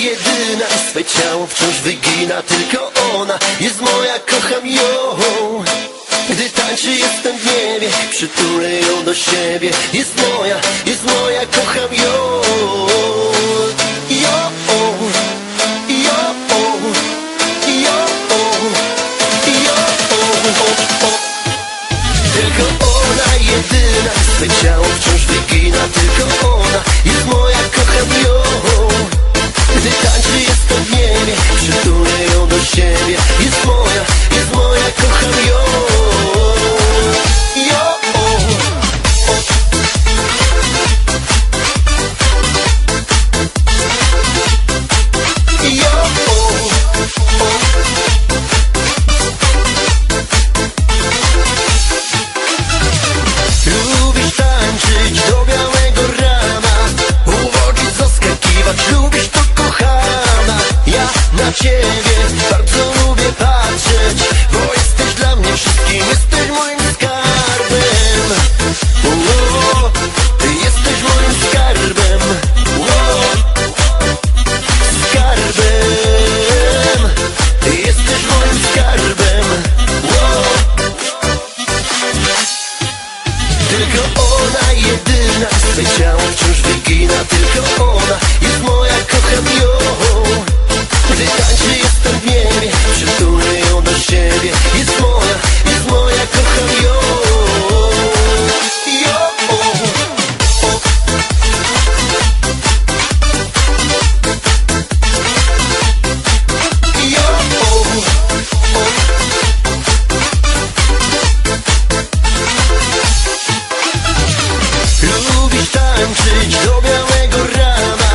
jedyna, swe ciało wciąż wygina. Tylko ona jest moja, kocham ją. Gdy tańczy, jestem w niebie, przytulę ją do siebie. Jest moja, kocham ją. Tylko ona jedyna, swe ciało wciąż wygina. Tylko ona jest moja, kocham ją. Gdy tańczy, jestem w niebie, przytulę ją do siebie. Jest moja, kocham ją. Lubisz tańczyć do białego rana, uwodzić, zaskakiwać, lubisz to, kochana. Ja na ciebie bardzo lubię patrzeć, bo jesteś dla mnie wszystkim, jesteś moim skarbem. Ty jesteś moim skarbem. Skarbem. Ty jesteś moim skarbem. Tylko ona jedyna, swe ciało wciąż wygina. Tylko ona jest moja, kocham ją. Gdy tańczy, jestem w niebie, przytulę ją do siebie. Jest moja, kocham ją. Lubisz tańczyć do białego rana,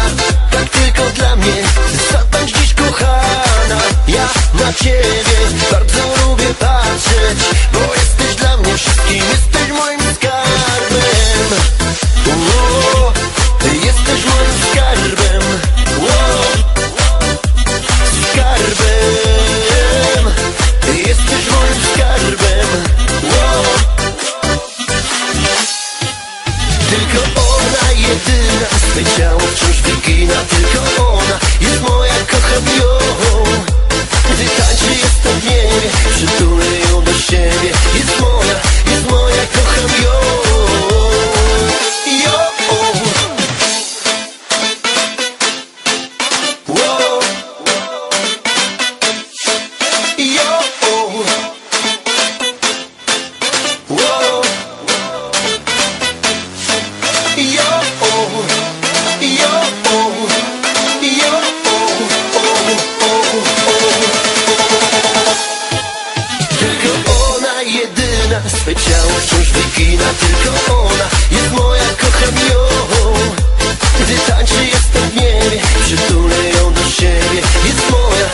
tak tylko dla mnie, zatańcz dziś, kochana. Ja na ciebie bardzo lubię patrzeć, bo jesteś dla mnie wszystkim, jesteś moim skarbem. Ty jesteś moim skarbem. Skarbem. Ty jesteś moim skarbem. Tylko ona jedyna, swe ciało wciąż wygina. Tylko ona jest moja, kocham ją. Gdy tańczy, jestem w niebie, przytulę ją do siebie. Jest moja, kocham ją. Tylko ona jedyna, swe ciało wciąż wygina. Tylko ona jest moja, kocham ją. Gdy tańczy, jestem w niebie, przytulę ją do siebie. Jest moja,